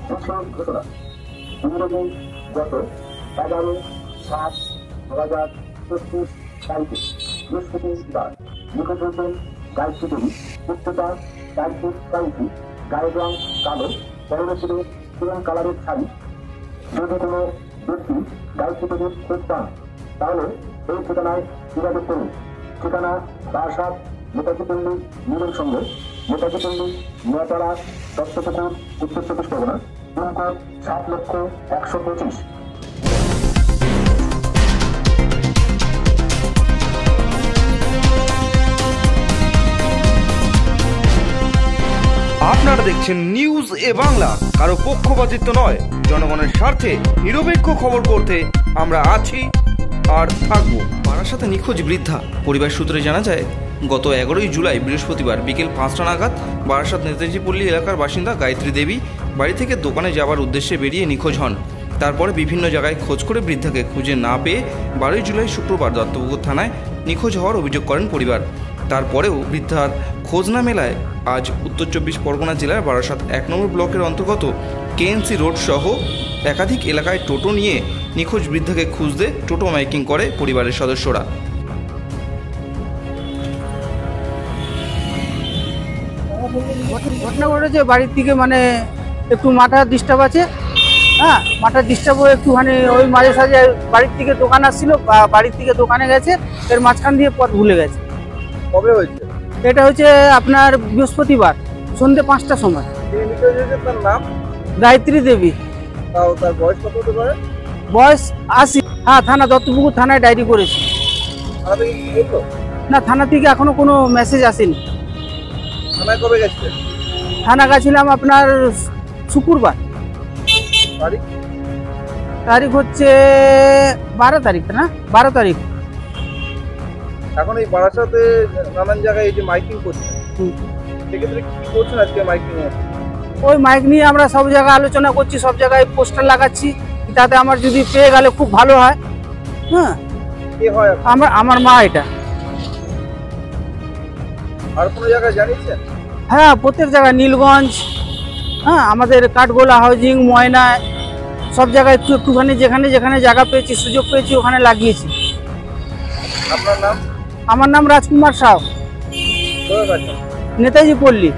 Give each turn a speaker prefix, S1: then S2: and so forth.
S1: বিশেষ ঘোষণা। ইংরেজি গত 11/7/2025 তারিখে বৃহস্পতিবার নিখোঁজ হয়েছেন গায়ত্রী দেবী। উচ্চতা 4 ফুট 4 ইঞ্চি, গায়ের রং কালো, পরনে ছিল ক্রিম কালারের শাড়ি। যদি কোনো ব্যক্তি গায়ত্রী দেবীর খোঁজ পান তাহলে এই ঠিকানায় যোগাযোগ করুন। ঠিকানা বারাসাত নেতাজি পল্লী মিলন সংঘ, নেতাজি পল্লী, নোয়াপাড়া, দত্তপুকুর, উত্তর 24 পরগনা। পিনকোড 7,125,।
S2: আপনারা দেখছেন নিউজ এ বাংলা। কারো পক্ষপাতিত্ব নয়, জনগণের স্বার্থে নিরপেক্ষ খবর করতে আমরা আছি আর থাকবো। বারাসাতে নিখোঁজ বৃদ্ধা। পরিবার সূত্রে জানা যায়, গত 11ই জুলাই বৃহস্পতিবার বিকেল 5টা নাগাদ বারাসাত নেতাজি পল্লী এলাকার বাসিন্দা গায়ত্রী দেবী বাড়ি থেকে দোকানে যাওয়ার উদ্দেশ্যে বেরিয়ে নিখোঁজ হন। তারপরে বিভিন্ন জায়গায় খোঁজ করে বৃদ্ধাকে খুঁজে না পেয়ে 12ই জুলাই শুক্রবার দত্তপুকুর থানায় নিখোঁজ হওয়ার অভিযোগ করেন পরিবার। তারপরেও বৃদ্ধার খোঁজ না মেলায় আজ উত্তর 24 পরগনা জেলার বারাসাত 1 নম্বর ব্লকের অন্তর্গত কেএনসি রোড সহ একাধিক এলাকায় টোটো নিয়ে নিখোঁজ বৃদ্ধাকে খুঁজতে টোটো মাইকিং করে পরিবারের সদস্যরা।
S3: ঘটনা ঘটেছে বাড়ির থেকে, মানে একটু মাথা ডিস্টার্ব আছে। হ্যাঁ, মাথা ডিস্টার্ব হয়ে একটুখানি ওই মাঝে সাঝে বাড়ির থেকে দোকান আসছিল, বাড়ির থেকে দোকানে গেছে, এর মাঝখান দিয়ে পথ ভুলে গেছে।
S4: কবে হয়েছে
S3: এটা হচ্ছে আপনার বৃহস্পতিবার সন্ধ্যে 5টার সময়।
S4: তার নাম
S3: গায়ত্রী দেবী।
S4: তার বয়স কত হতে পারে?
S3: বয়স 80। হ্যাঁ, থানা দত্তপুকুর থানায় ডায়েরি করেছি। না, থানা থেকে এখনো কোনো মেসেজ আসেনি।
S4: থানায় কবে গেছিলেন?
S3: থানা গেছিলাম আপনার শুক্রবার। তারিখ হচ্ছে 12 তারিখ, না 12 তারিখ।
S4: এখন এই বারাসাতে নানান জায়গায় এই যে মাইকিং করছে, সেক্ষেত্রে কি করছেন আজকে মাইকিং?
S3: ওই মাইক নিয়ে আমরা সব জায়গায় আলোচনা করছি, সব জায়গায় পোস্টার লাগাচ্ছি, তাতে আমার যদি পেয়ে গেলে খুব ভালো হয়। হ্যাঁ,
S4: কে হয়
S3: আমার মা। এটা
S4: আর কোনো জায়গায় জানিয়েছেন?
S3: হ্যাঁ, প্রত্যেক জায়গায়, নীলগঞ্জ, হ্যাঁ, আমাদের কাঠগোলা হাউজিং, ময়না, সব জায়গায় একটুখানি যেখানে যেখানে জায়গা পেয়েছি, সুযোগ পেয়েছি, ওখানে লাগিয়েছি।
S4: আপনার নাম?
S3: আমার নাম রাজকুমার সাউ, নেতাজি পল্লী।